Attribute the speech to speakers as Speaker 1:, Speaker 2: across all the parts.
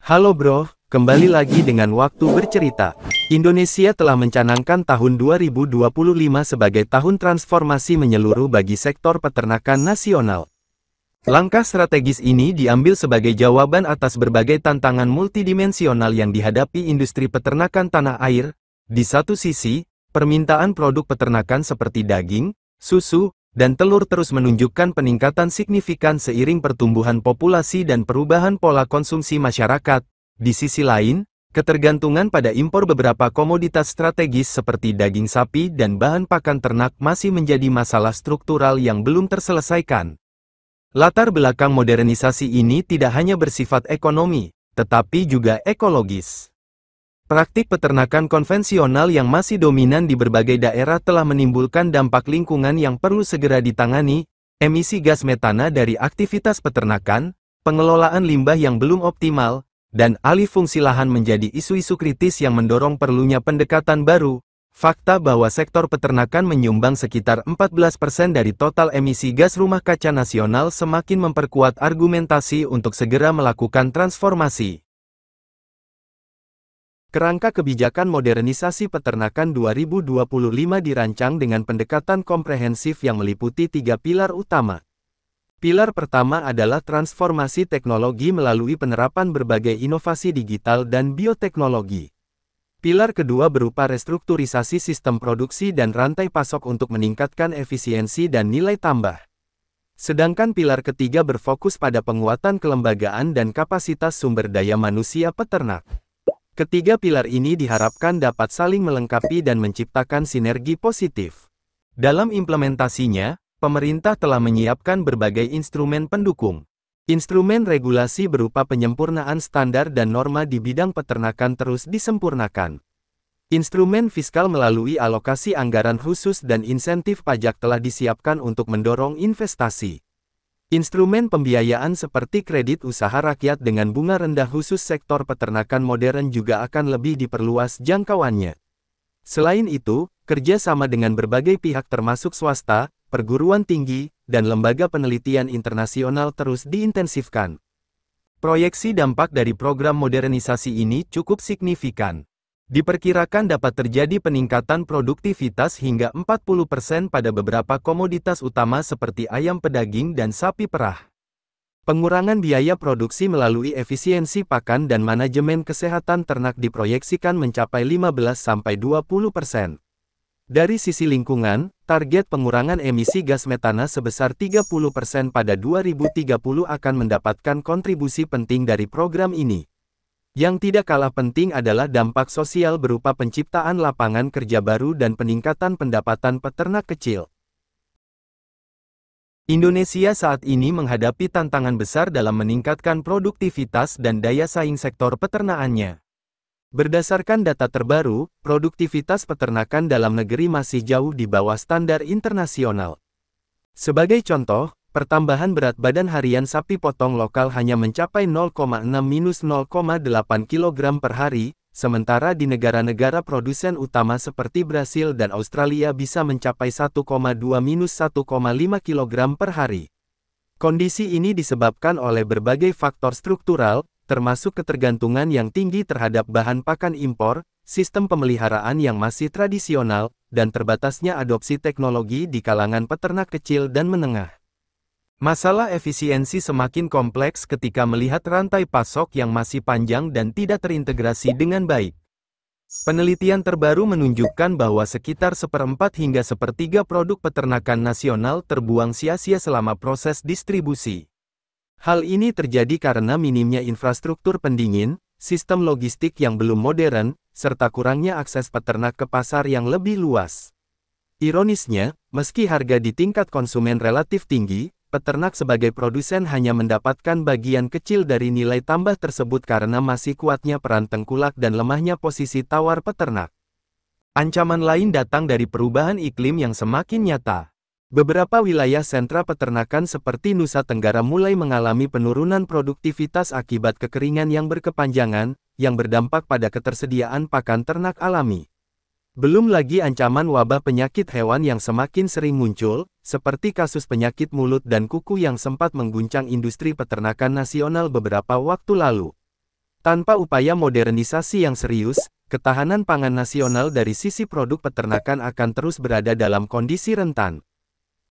Speaker 1: Halo bro, kembali lagi dengan waktu bercerita. Indonesia telah mencanangkan tahun 2025 sebagai tahun transformasi menyeluruh bagi sektor peternakan nasional. Langkah strategis ini diambil sebagai jawaban atas berbagai tantangan multidimensional yang dihadapi industri peternakan tanah air. Di satu sisi, permintaan produk peternakan seperti daging, susu, dan telur terus menunjukkan peningkatan signifikan seiring pertumbuhan populasi dan perubahan pola konsumsi masyarakat. Di sisi lain, ketergantungan pada impor beberapa komoditas strategis seperti daging sapi dan bahan pakan ternak masih menjadi masalah struktural yang belum terselesaikan. Latar belakang modernisasi ini tidak hanya bersifat ekonomi, tetapi juga ekologis. Praktik peternakan konvensional yang masih dominan di berbagai daerah telah menimbulkan dampak lingkungan yang perlu segera ditangani, emisi gas metana dari aktivitas peternakan, pengelolaan limbah yang belum optimal, dan alih fungsi lahan menjadi isu-isu kritis yang mendorong perlunya pendekatan baru. Fakta bahwa sektor peternakan menyumbang sekitar 14% dari total emisi gas rumah kaca nasional semakin memperkuat argumentasi untuk segera melakukan transformasi. Kerangka kebijakan modernisasi peternakan 2025 dirancang dengan pendekatan komprehensif yang meliputi 3 pilar utama. Pilar pertama adalah transformasi teknologi melalui penerapan berbagai inovasi digital dan bioteknologi. Pilar kedua berupa restrukturisasi sistem produksi dan rantai pasok untuk meningkatkan efisiensi dan nilai tambah. Sedangkan pilar ketiga berfokus pada penguatan kelembagaan dan kapasitas sumber daya manusia peternak. Ketiga pilar ini diharapkan dapat saling melengkapi dan menciptakan sinergi positif. Dalam implementasinya, pemerintah telah menyiapkan berbagai instrumen pendukung. Instrumen regulasi berupa penyempurnaan standar dan norma di bidang peternakan terus disempurnakan. Instrumen fiskal melalui alokasi anggaran khusus dan insentif pajak telah disiapkan untuk mendorong investasi. Instrumen pembiayaan seperti kredit usaha rakyat dengan bunga rendah khusus sektor peternakan modern juga akan lebih diperluas jangkauannya. Selain itu, kerjasama dengan berbagai pihak termasuk swasta, perguruan tinggi, dan lembaga penelitian internasional terus diintensifkan. Proyeksi dampak dari program modernisasi ini cukup signifikan. Diperkirakan dapat terjadi peningkatan produktivitas hingga 40% pada beberapa komoditas utama seperti ayam pedaging dan sapi perah. Pengurangan biaya produksi melalui efisiensi pakan dan manajemen kesehatan ternak diproyeksikan mencapai 15–20%. Dari sisi lingkungan, target pengurangan emisi gas metana sebesar 30% pada 2030 akan mendapatkan kontribusi penting dari program ini. Yang tidak kalah penting adalah dampak sosial berupa penciptaan lapangan kerja baru dan peningkatan pendapatan peternak kecil. Indonesia saat ini menghadapi tantangan besar dalam meningkatkan produktivitas dan daya saing sektor peternakannya. Berdasarkan data terbaru, produktivitas peternakan dalam negeri masih jauh di bawah standar internasional. Sebagai contoh, pertambahan berat badan harian sapi potong lokal hanya mencapai 0,6–0,8 kg per hari, sementara di negara-negara produsen utama seperti Brasil dan Australia bisa mencapai 1,2–1,5 kg per hari. Kondisi ini disebabkan oleh berbagai faktor struktural, termasuk ketergantungan yang tinggi terhadap bahan pakan impor, sistem pemeliharaan yang masih tradisional, dan terbatasnya adopsi teknologi di kalangan peternak kecil dan menengah. Masalah efisiensi semakin kompleks ketika melihat rantai pasok yang masih panjang dan tidak terintegrasi dengan baik. Penelitian terbaru menunjukkan bahwa sekitar 1/4 hingga 1/3 produk peternakan nasional terbuang sia-sia selama proses distribusi. Hal ini terjadi karena minimnya infrastruktur pendingin, sistem logistik yang belum modern, serta kurangnya akses peternak ke pasar yang lebih luas. Ironisnya, meski harga di tingkat konsumen relatif tinggi, peternak sebagai produsen hanya mendapatkan bagian kecil dari nilai tambah tersebut karena masih kuatnya peran tengkulak dan lemahnya posisi tawar peternak. Ancaman lain datang dari perubahan iklim yang semakin nyata. Beberapa wilayah sentra peternakan seperti Nusa Tenggara mulai mengalami penurunan produktivitas akibat kekeringan yang berkepanjangan, yang berdampak pada ketersediaan pakan ternak alami. Belum lagi ancaman wabah penyakit hewan yang semakin sering muncul, seperti kasus penyakit mulut dan kuku yang sempat mengguncang industri peternakan nasional beberapa waktu lalu. Tanpa upaya modernisasi yang serius, ketahanan pangan nasional dari sisi produk peternakan akan terus berada dalam kondisi rentan.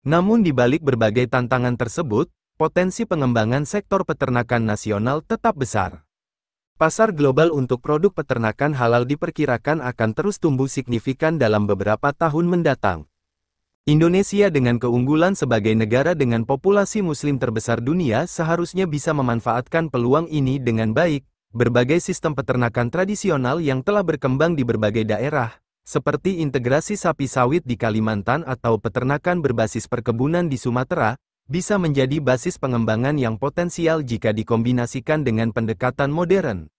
Speaker 1: Namun di balik berbagai tantangan tersebut, potensi pengembangan sektor peternakan nasional tetap besar. Pasar global untuk produk peternakan halal diperkirakan akan terus tumbuh signifikan dalam beberapa tahun mendatang. Indonesia dengan keunggulan sebagai negara dengan populasi muslim terbesar dunia seharusnya bisa memanfaatkan peluang ini dengan baik. Berbagai sistem peternakan tradisional yang telah berkembang di berbagai daerah, seperti integrasi sapi sawit di Kalimantan atau peternakan berbasis perkebunan di Sumatera, bisa menjadi basis pengembangan yang potensial jika dikombinasikan dengan pendekatan modern.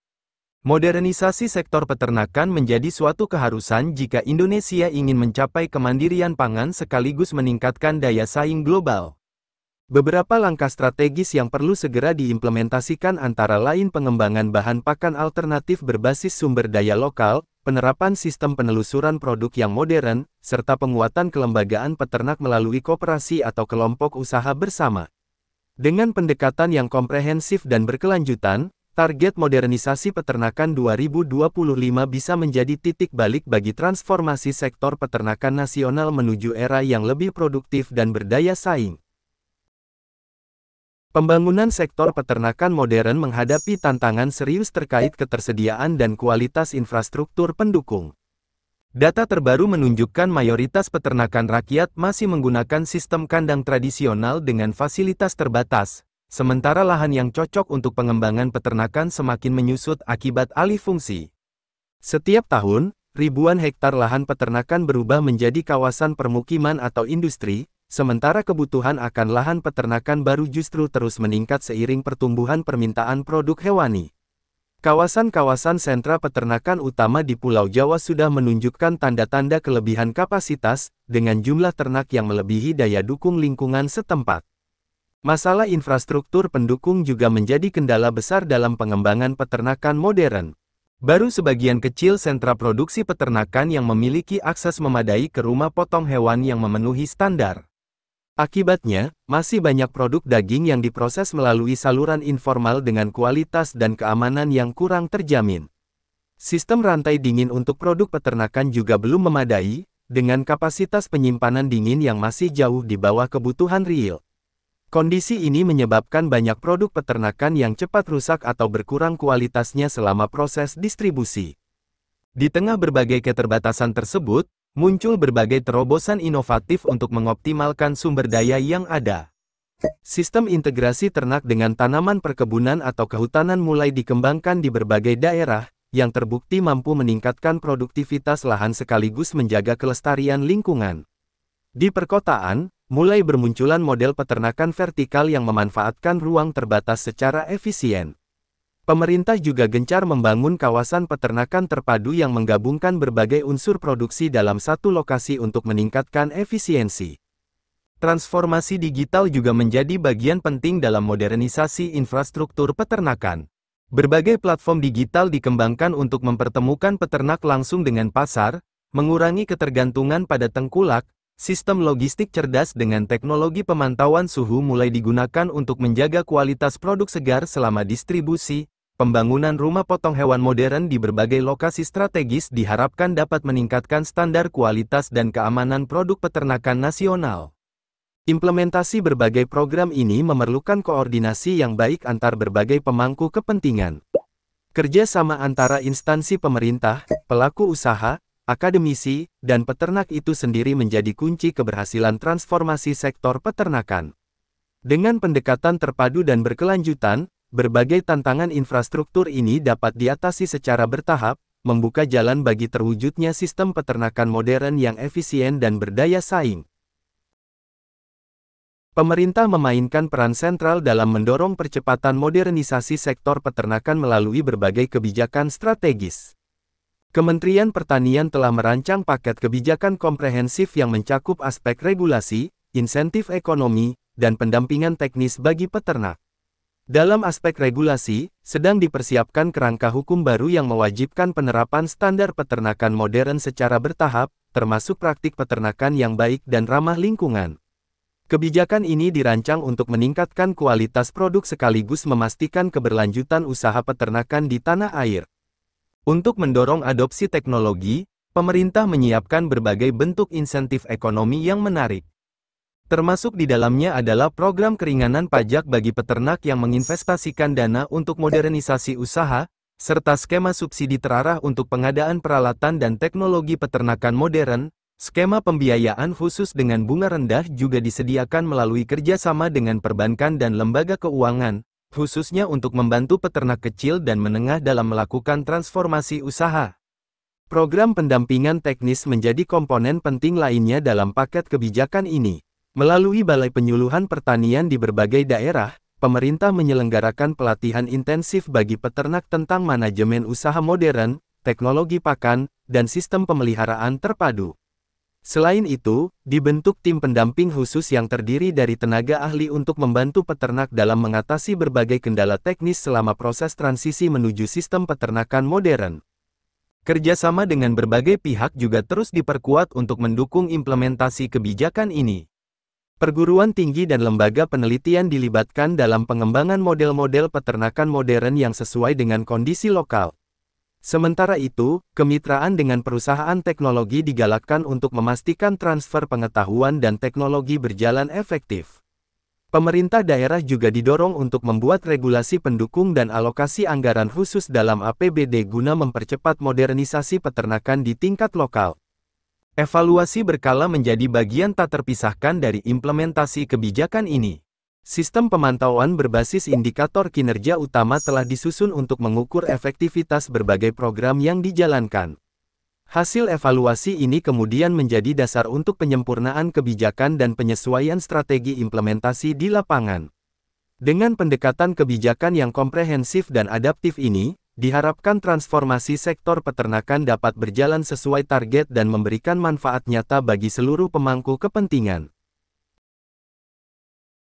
Speaker 1: Modernisasi sektor peternakan menjadi suatu keharusan jika Indonesia ingin mencapai kemandirian pangan sekaligus meningkatkan daya saing global. Beberapa langkah strategis yang perlu segera diimplementasikan antara lain pengembangan bahan pakan alternatif berbasis sumber daya lokal, penerapan sistem penelusuran produk yang modern, serta penguatan kelembagaan peternak melalui koperasi atau kelompok usaha bersama. Dengan pendekatan yang komprehensif dan berkelanjutan, target modernisasi peternakan 2025 bisa menjadi titik balik bagi transformasi sektor peternakan nasional menuju era yang lebih produktif dan berdaya saing. Pembangunan sektor peternakan modern menghadapi tantangan serius terkait ketersediaan dan kualitas infrastruktur pendukung. Data terbaru menunjukkan mayoritas peternakan rakyat masih menggunakan sistem kandang tradisional dengan fasilitas terbatas. Sementara lahan yang cocok untuk pengembangan peternakan semakin menyusut akibat alih fungsi. Setiap tahun, ribuan hektar lahan peternakan berubah menjadi kawasan permukiman atau industri, sementara kebutuhan akan lahan peternakan baru justru terus meningkat seiring pertumbuhan permintaan produk hewani. Kawasan-kawasan sentra peternakan utama di Pulau Jawa sudah menunjukkan tanda-tanda kelebihan kapasitas, dengan jumlah ternak yang melebihi daya dukung lingkungan setempat. Masalah infrastruktur pendukung juga menjadi kendala besar dalam pengembangan peternakan modern. Baru sebagian kecil sentra produksi peternakan yang memiliki akses memadai ke rumah potong hewan yang memenuhi standar. Akibatnya, masih banyak produk daging yang diproses melalui saluran informal dengan kualitas dan keamanan yang kurang terjamin. Sistem rantai dingin untuk produk peternakan juga belum memadai, dengan kapasitas penyimpanan dingin yang masih jauh di bawah kebutuhan real. Kondisi ini menyebabkan banyak produk peternakan yang cepat rusak atau berkurang kualitasnya selama proses distribusi. Di tengah berbagai keterbatasan tersebut, muncul berbagai terobosan inovatif untuk mengoptimalkan sumber daya yang ada. Sistem integrasi ternak dengan tanaman perkebunan atau kehutanan mulai dikembangkan di berbagai daerah, yang terbukti mampu meningkatkan produktivitas lahan sekaligus menjaga kelestarian lingkungan. Di perkotaan, mulai bermunculan model peternakan vertikal yang memanfaatkan ruang terbatas secara efisien. Pemerintah juga gencar membangun kawasan peternakan terpadu yang menggabungkan berbagai unsur produksi dalam satu lokasi untuk meningkatkan efisiensi. Transformasi digital juga menjadi bagian penting dalam modernisasi infrastruktur peternakan. Berbagai platform digital dikembangkan untuk mempertemukan peternak langsung dengan pasar, mengurangi ketergantungan pada tengkulak. Sistem logistik cerdas dengan teknologi pemantauan suhu mulai digunakan untuk menjaga kualitas produk segar selama distribusi. Pembangunan rumah potong hewan modern di berbagai lokasi strategis diharapkan dapat meningkatkan standar kualitas dan keamanan produk peternakan nasional. Implementasi berbagai program ini memerlukan koordinasi yang baik antar berbagai pemangku kepentingan. Kerjasama antara instansi pemerintah, pelaku usaha, akademisi, dan peternak itu sendiri menjadi kunci keberhasilan transformasi sektor peternakan. Dengan pendekatan terpadu dan berkelanjutan, berbagai tantangan infrastruktur ini dapat diatasi secara bertahap, membuka jalan bagi terwujudnya sistem peternakan modern yang efisien dan berdaya saing. Pemerintah memainkan peran sentral dalam mendorong percepatan modernisasi sektor peternakan melalui berbagai kebijakan strategis. Kementerian Pertanian telah merancang paket kebijakan komprehensif yang mencakup aspek regulasi, insentif ekonomi, dan pendampingan teknis bagi peternak. Dalam aspek regulasi, sedang dipersiapkan kerangka hukum baru yang mewajibkan penerapan standar peternakan modern secara bertahap, termasuk praktik peternakan yang baik dan ramah lingkungan. Kebijakan ini dirancang untuk meningkatkan kualitas produk sekaligus memastikan keberlanjutan usaha peternakan di tanah air. Untuk mendorong adopsi teknologi, pemerintah menyiapkan berbagai bentuk insentif ekonomi yang menarik. Termasuk di dalamnya adalah program keringanan pajak bagi peternak yang menginvestasikan dana untuk modernisasi usaha, serta skema subsidi terarah untuk pengadaan peralatan dan teknologi peternakan modern. Skema pembiayaan khusus dengan bunga rendah juga disediakan melalui kerjasama dengan perbankan dan lembaga keuangan, khususnya untuk membantu peternak kecil dan menengah dalam melakukan transformasi usaha. Program pendampingan teknis menjadi komponen penting lainnya dalam paket kebijakan ini. Melalui Balai Penyuluhan Pertanian di berbagai daerah, pemerintah menyelenggarakan pelatihan intensif bagi peternak tentang manajemen usaha modern, teknologi pakan, dan sistem pemeliharaan terpadu. Selain itu, dibentuk tim pendamping khusus yang terdiri dari tenaga ahli untuk membantu peternak dalam mengatasi berbagai kendala teknis selama proses transisi menuju sistem peternakan modern. Kerjasama dengan berbagai pihak juga terus diperkuat untuk mendukung implementasi kebijakan ini. Perguruan tinggi dan lembaga penelitian dilibatkan dalam pengembangan model-model peternakan modern yang sesuai dengan kondisi lokal. Sementara itu, kemitraan dengan perusahaan teknologi digalakkan untuk memastikan transfer pengetahuan dan teknologi berjalan efektif. Pemerintah daerah juga didorong untuk membuat regulasi pendukung dan alokasi anggaran khusus dalam APBD guna mempercepat modernisasi peternakan di tingkat lokal. Evaluasi berkala menjadi bagian tak terpisahkan dari implementasi kebijakan ini. Sistem pemantauan berbasis indikator kinerja utama telah disusun untuk mengukur efektivitas berbagai program yang dijalankan. Hasil evaluasi ini kemudian menjadi dasar untuk penyempurnaan kebijakan dan penyesuaian strategi implementasi di lapangan. Dengan pendekatan kebijakan yang komprehensif dan adaptif ini, diharapkan transformasi sektor peternakan dapat berjalan sesuai target dan memberikan manfaat nyata bagi seluruh pemangku kepentingan.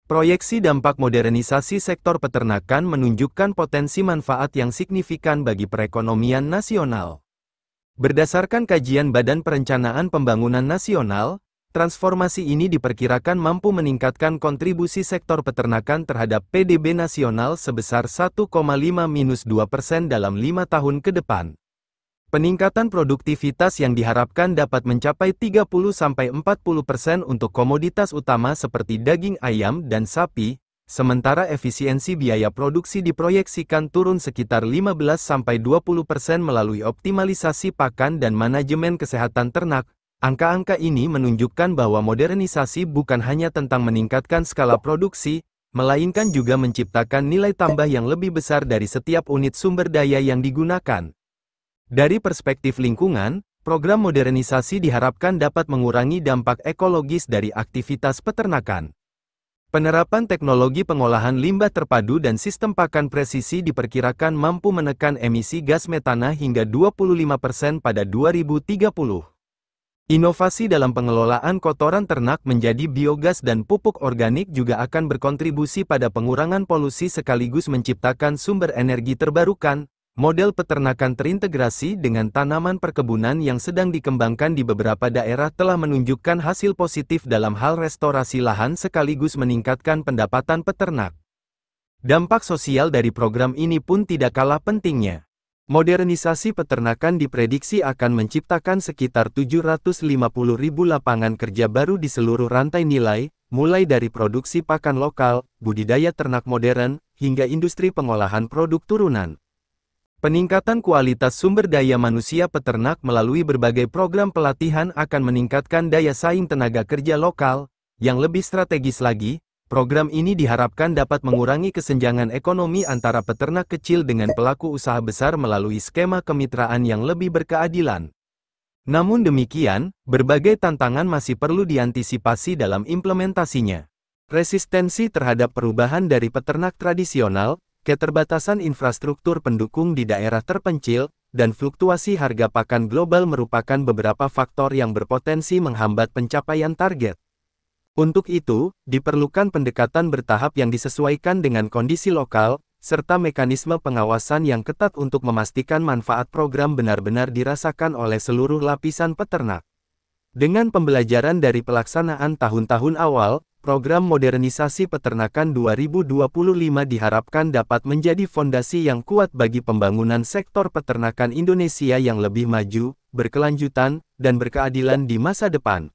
Speaker 1: Proyeksi dampak modernisasi sektor peternakan menunjukkan potensi manfaat yang signifikan bagi perekonomian nasional. Berdasarkan kajian Badan Perencanaan Pembangunan Nasional, transformasi ini diperkirakan mampu meningkatkan kontribusi sektor peternakan terhadap PDB nasional sebesar 1,5–2% dalam 5 tahun ke depan. Peningkatan produktivitas yang diharapkan dapat mencapai 30–40% untuk komoditas utama seperti daging ayam dan sapi, sementara efisiensi biaya produksi diproyeksikan turun sekitar 15–20% melalui optimalisasi pakan dan manajemen kesehatan ternak. Angka-angka ini menunjukkan bahwa modernisasi bukan hanya tentang meningkatkan skala produksi, melainkan juga menciptakan nilai tambah yang lebih besar dari setiap unit sumber daya yang digunakan. Dari perspektif lingkungan, program modernisasi diharapkan dapat mengurangi dampak ekologis dari aktivitas peternakan. Penerapan teknologi pengolahan limbah terpadu dan sistem pakan presisi diperkirakan mampu menekan emisi gas metana hingga 25% pada 2030. Inovasi dalam pengelolaan kotoran ternak menjadi biogas dan pupuk organik juga akan berkontribusi pada pengurangan polusi sekaligus menciptakan sumber energi terbarukan. Model peternakan terintegrasi dengan tanaman perkebunan yang sedang dikembangkan di beberapa daerah telah menunjukkan hasil positif dalam hal restorasi lahan sekaligus meningkatkan pendapatan peternak. Dampak sosial dari program ini pun tidak kalah pentingnya. Modernisasi peternakan diprediksi akan menciptakan sekitar 750.000 lapangan kerja baru di seluruh rantai nilai, mulai dari produksi pakan lokal, budidaya ternak modern, hingga industri pengolahan produk turunan. Peningkatan kualitas sumber daya manusia peternak melalui berbagai program pelatihan akan meningkatkan daya saing tenaga kerja lokal. Yang lebih strategis lagi, program ini diharapkan dapat mengurangi kesenjangan ekonomi antara peternak kecil dengan pelaku usaha besar melalui skema kemitraan yang lebih berkeadilan. Namun demikian, berbagai tantangan masih perlu diantisipasi dalam implementasinya. Resistensi terhadap perubahan dari peternak tradisional, keterbatasan infrastruktur pendukung di daerah terpencil, dan fluktuasi harga pakan global merupakan beberapa faktor yang berpotensi menghambat pencapaian target. Untuk itu, diperlukan pendekatan bertahap yang disesuaikan dengan kondisi lokal, serta mekanisme pengawasan yang ketat untuk memastikan manfaat program benar-benar dirasakan oleh seluruh lapisan peternak. Dengan pembelajaran dari pelaksanaan tahun-tahun awal, Program modernisasi peternakan 2025 diharapkan dapat menjadi fondasi yang kuat bagi pembangunan sektor peternakan Indonesia yang lebih maju, berkelanjutan, dan berkeadilan di masa depan.